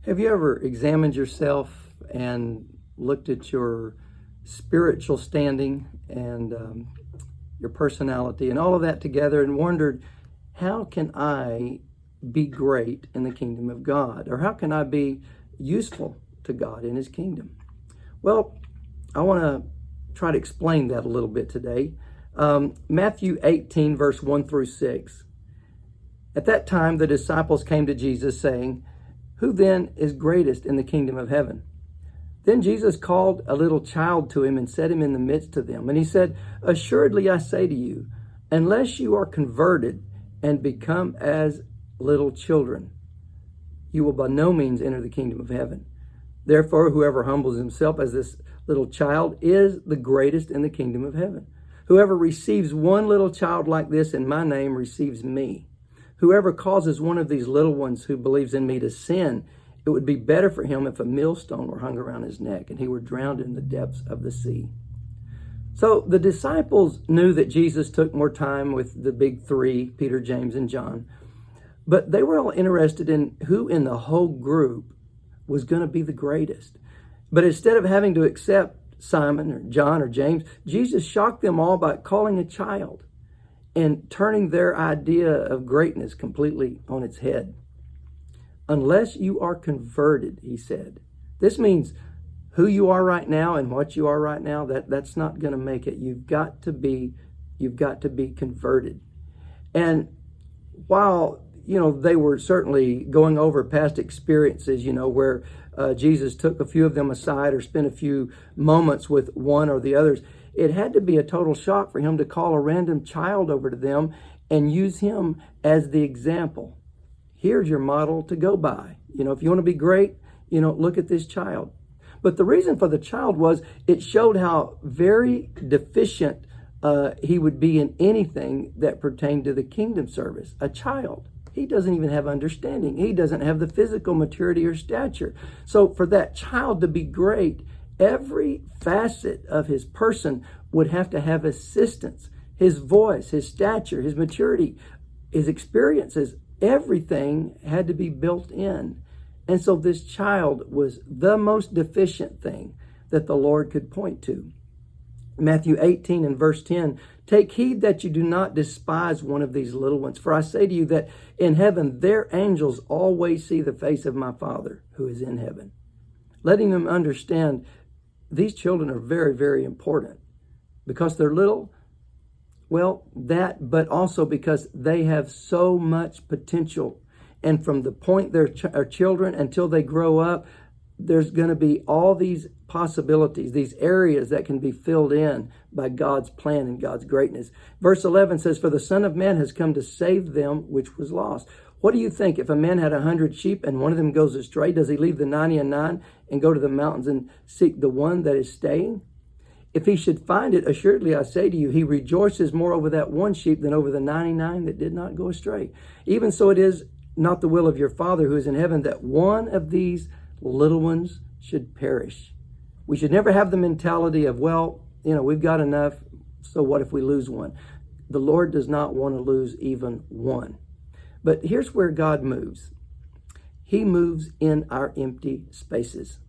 Have you ever examined yourself and looked at your spiritual standing and your personality and all of that together and wondered, how can I be great in the kingdom of God? Or how can I be useful to God in his kingdom? Well, I want to try to explain that a little bit today. Matthew 18, verse 1 through 6. At that time, the disciples came to Jesus saying, "Who then is greatest in the kingdom of heaven?" Then Jesus called a little child to him and set him in the midst of them. And he said, "Assuredly I say to you, unless you are converted and become as little children, you will by no means enter the kingdom of heaven. Therefore, whoever humbles himself as this little child is the greatest in the kingdom of heaven. Whoever receives one little child like this in my name receives me. Whoever causes one of these little ones who believes in me to sin, it would be better for him if a millstone were hung around his neck and he were drowned in the depths of the sea." So the disciples knew that Jesus took more time with the big three, Peter, James, and John. But they were all interested in who in the whole group was going to be the greatest. But instead of having to accept Simon or John or James, Jesus shocked them all by calling a child and turning their idea of greatness completely on its head. Unless you are converted, he said. This means who you are right now and what you are right now, that's not going to make it. You've got to be converted. And while they were certainly going over past experiences, where Jesus took a few of them aside or spent a few moments with one or the others, it had to be a total shock for him to call a random child over to them and use him as the example. Here's your model to go by. If you want to be great, look at this child. But the reason for the child was it showed how very deficient he would be in anything that pertained to the kingdom service. A child. He doesn't even have understanding. He doesn't have the physical maturity or stature. So for that child to be great, every facet of his person would have to have assistance. His voice, his stature, his maturity, his experiences, everything had to be built in. And so this child was the most deficient thing that the Lord could point to. Matthew 18 and verse 10, "Take heed that you do not despise one of these little ones. For I say to you that in heaven their angels always see the face of my Father who is in heaven." Letting them understand these children are very, very important. Because they're little, but also because they have so much potential. And from the point they're children until they grow up, there's going to be all these possibilities, these areas that can be filled in by God's plan and God's greatness. Verse 11 says, "For the Son of Man has come to save them which was lost." What do you think? If a man had 100 sheep and one of them goes astray, does he leave the 99 and go to the mountains and seek the one that is staying? If he should find it, assuredly I say to you, he rejoices more over that one sheep than over the 99 that did not go astray. Even so it is not the will of your Father who is in heaven that one of these little ones should perish. We should never have the mentality of, we've got enough, so what if we lose one? The Lord does not want to lose even one. But here's where God moves. He moves in our empty spaces.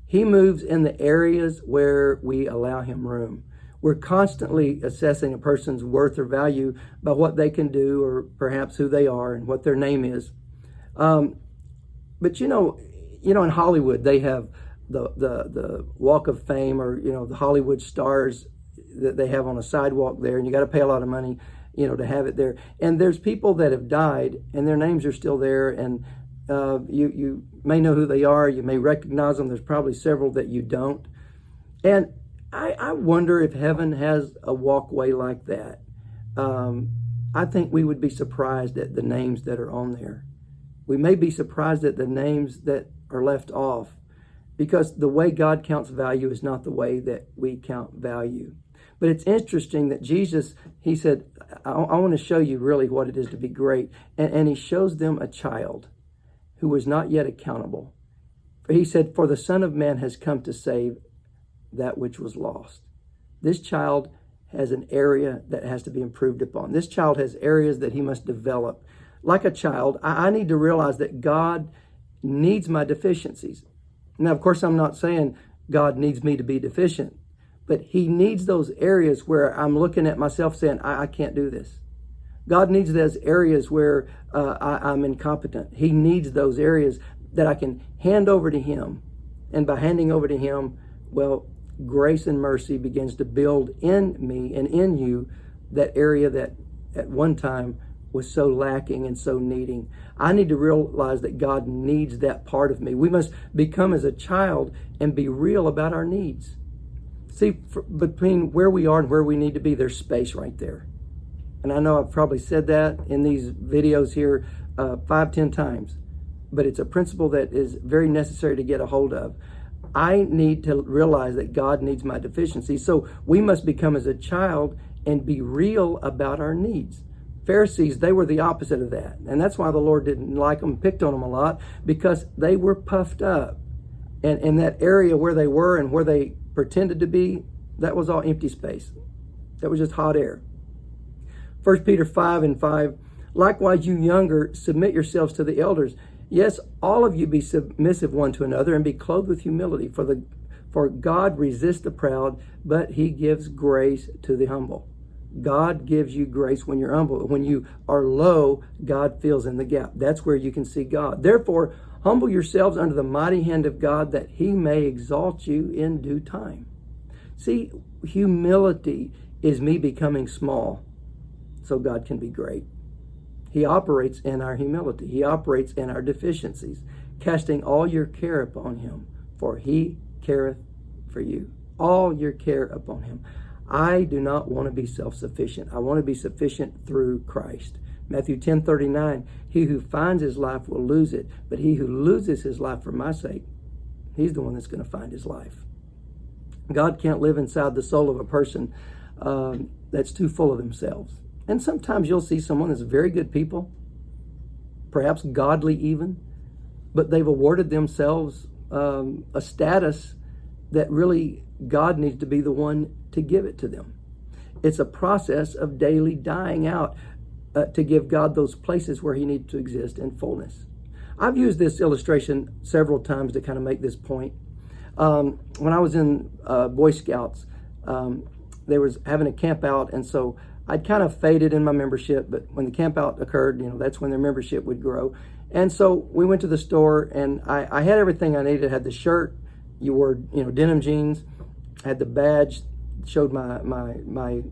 He moves in the areas where we allow him room. We're constantly assessing a person's worth or value by what they can do or perhaps who they are and what their name is. But in Hollywood, they have the Walk of Fame, or the Hollywood stars that they have on a sidewalk there, and you got to pay a lot of money to have it there. And there's people that have died and their names are still there, and you may know who they are, you may recognize them. There's probably several that you don't. And I wonder if heaven has a walkway like that. I think we would be surprised at the names that are on there. We may be surprised at the names that are left off, because the way God counts value is not the way that we count value. But it's interesting that Jesus, he said, I want to show you really what it is to be great. And he shows them a child who was not yet accountable. For he said, "For the Son of Man has come to save that which was lost." This child has an area that has to be improved upon. This child has areas that he must develop. Like a child, I need to realize that God needs my deficiencies. Now, of course, I'm not saying God needs me to be deficient, but he needs those areas where I'm looking at myself saying, I can't do this. God needs those areas where I'm incompetent. He needs those areas that I can hand over to him. And by handing over to him, well, grace and mercy begins to build in me and in you that area that at one time was so lacking and so needing. I need to realize that God needs that part of me. We must become as a child and be real about our needs. See, between where we are and where we need to be, there's space right there. And I know I've probably said that in these videos here 5-10 times, but it's a principle that is very necessary to get a hold of. I need to realize that God needs my deficiency. So we must become as a child and be real about our needs. Pharisees, they were the opposite of that. And that's why the Lord didn't like them, picked on them a lot, because they were puffed up. And in that area where they were and where they pretended to be, that was all empty space. That was just hot air. 1 Peter 5:5, likewise you younger, submit yourselves to the elders. Yes, all of you be submissive one to another and be clothed with humility. For God resists the proud, but he gives grace to the humble. God gives you grace when you're humble. When you are low, God fills in the gap. That's where you can see God. Therefore, humble yourselves under the mighty hand of God, that he may exalt you in due time. See, humility is me becoming small so God can be great. He operates in our humility. He operates in our deficiencies, casting all your care upon him, for he careth for you. All your care upon him. I do not want to be self-sufficient. I want to be sufficient through Christ. Matthew 10:39, he who finds his life will lose it, but he who loses his life for my sake, he's the one that's going to find his life. God can't live inside the soul of a person that's too full of themselves. And sometimes you'll see someone that's very good people, perhaps godly even, but they've awarded themselves a status that really God needs to be the one to give it to them. It's a process of daily dying out to give God those places where he needs to exist in fullness. I've used this illustration several times to kind of make this point. When I was in Boy Scouts, they was having a camp out, and so I'd kind of faded in my membership, but when the camp out occurred, that's when their membership would grow. And so we went to the store, and I had everything I needed. I had the shirt, you wore denim jeans, had the badge, showed my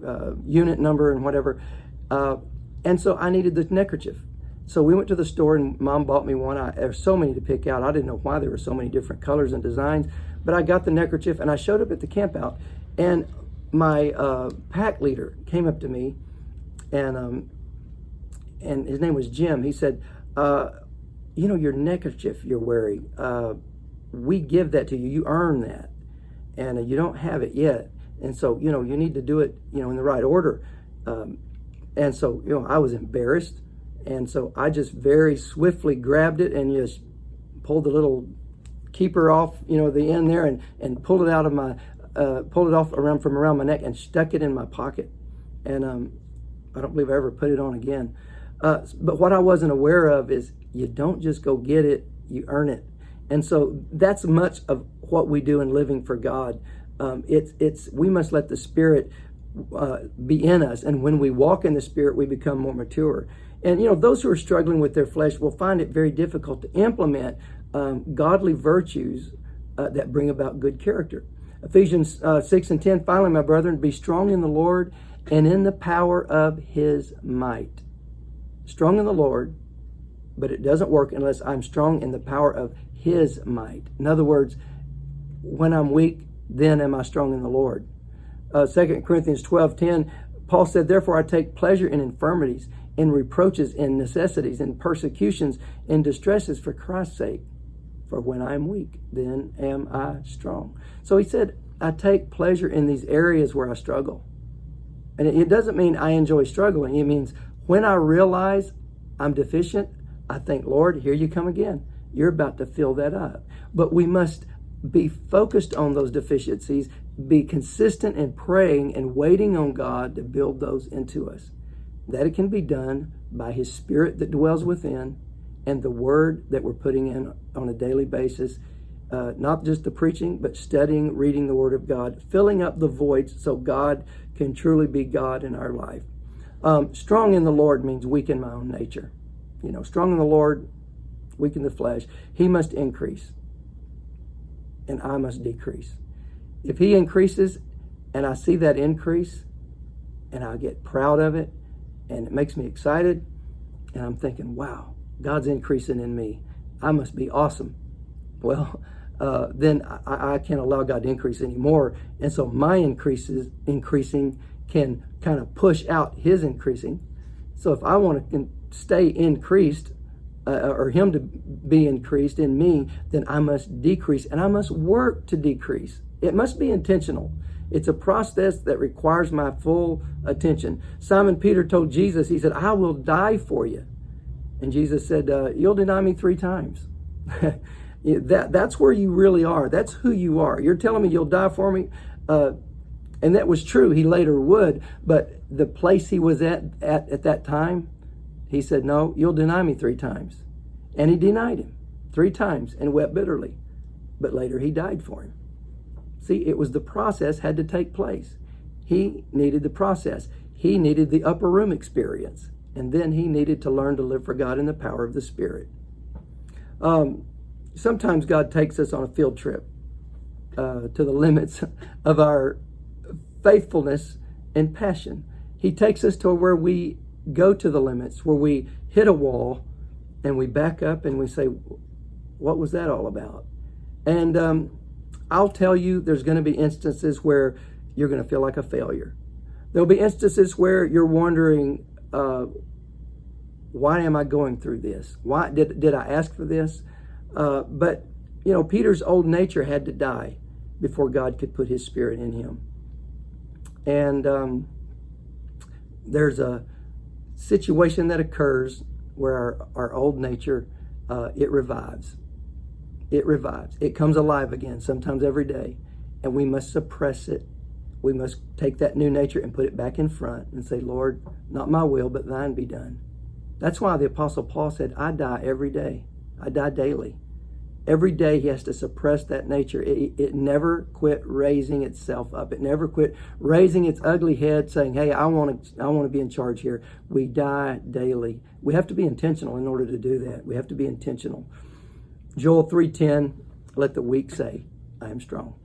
unit number and whatever. And so I needed the neckerchief. So we went to the store, and Mom bought me one. There's so many to pick out. I didn't know why there were so many different colors and designs, but I got the neckerchief, and I showed up at the camp out, and my pack leader came up to me, and his name was Jim. He said, your neckerchief you're wearing, we give that to you. You earn that, and you don't have it yet. And so, you need to do it, in the right order. And so, I was embarrassed. And so I just very swiftly grabbed it and just pulled the little keeper off, the end there, and pulled it out of my, pulled it off from around my neck and stuck it in my pocket. And I don't believe I ever put it on again. But what I wasn't aware of is you don't just go get it, you earn it. And so that's much of what we do in living for God. We must let the Spirit be in us, and when we walk in the Spirit, we become more mature. And those who are struggling with their flesh will find it very difficult to implement godly virtues that bring about good character. Ephesians 6:10. Finally, my brethren, be strong in the Lord and in the power of his might. Strong in the Lord, but it doesn't work unless I'm strong in the power of his might. In other words, when I'm weak, then am I strong in the Lord. 2 Corinthians 12:10, Paul said, therefore I take pleasure in infirmities, in reproaches, in necessities, in persecutions, in distresses for Christ's sake. For when I am weak, then am I strong. So he said, I take pleasure in these areas where I struggle. And it doesn't mean I enjoy struggling. It means when I realize I'm deficient, I think, Lord, here you come again. You're about to fill that up. But we must be focused on those deficiencies, be consistent in praying and waiting on God to build those into us. That it can be done by his Spirit that dwells within and the word that we're putting in on a daily basis. Not just the preaching, but studying, reading the Word of God, filling up the voids so God can truly be God in our life. Strong in the Lord means weak in my own nature. Strong in the Lord, weak in the flesh. He must increase, and I must decrease. If He increases, and I see that increase, and I get proud of it, and it makes me excited, and I'm thinking, wow, God's increasing in me. I must be awesome. Well, then I can't allow God to increase anymore. And so my increasing can kind of push out His increasing. So if I want to stay increased, or Him to be increased in me, then I must decrease, and I must work to decrease. It must be intentional. It's a process that requires my full attention. Simon Peter told Jesus, he said, I will die for you. And Jesus said, you'll deny me 3 times. That's where you really are. That's who you are. You're telling me you'll die for me? And that was true. He later would. But the place he was at that time, he said, no, you'll deny me 3 times. And he denied him 3 times and wept bitterly. But later he died for him. See, it was the process had to take place. He needed the process. He needed the upper room experience. And then he needed to learn to live for God in the power of the Spirit. Sometimes God takes us on a field trip to the limits of our faithfulness and passion. He takes us to where we go to the limits, where we hit a wall and we back up and we say, what was that all about? And I'll tell you, there's going to be instances where you're going to feel like a failure. There'll be instances where you're wondering, why am I going through this? Why did I ask for this? But Peter's old nature had to die before God could put His Spirit in him. And there's a situation that occurs where our old nature, it revives. It revives. It comes alive again, sometimes every day. And we must suppress it. We must take that new nature and put it back in front and say, Lord, not my will, but thine be done. That's why the Apostle Paul said, I die every day. I die daily. Every day he has to suppress that nature. It never quit raising itself up. It never quit raising its ugly head saying, hey, I want to be in charge here. We die daily. We have to be intentional in order to do that. We have to be intentional. Joel 3:10, let the weak say, I am strong.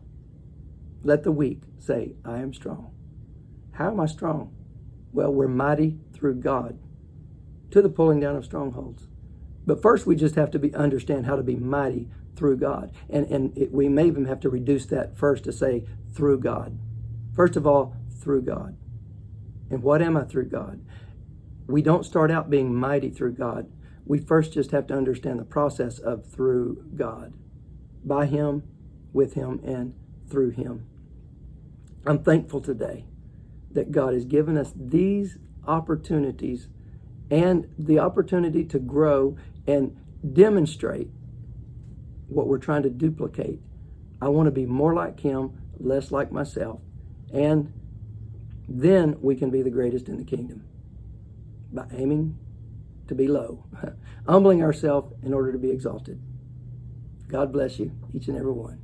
Let the weak say, I am strong. How am I strong? Well, we're mighty through God to the pulling down of strongholds. But first, we just have to understand how to be mighty through God. And we may even have to reduce that first to say, through God. First of all, through God. And what am I through God? We don't start out being mighty through God. We first just have to understand the process of through God. By Him, with Him, and through Him. I'm thankful today that God has given us these opportunities and the opportunity to grow and demonstrate what we're trying to duplicate. I want to be more like Him, less like myself. And then we can be the greatest in the kingdom by aiming to be low, humbling ourselves in order to be exalted. God bless you, each and every one.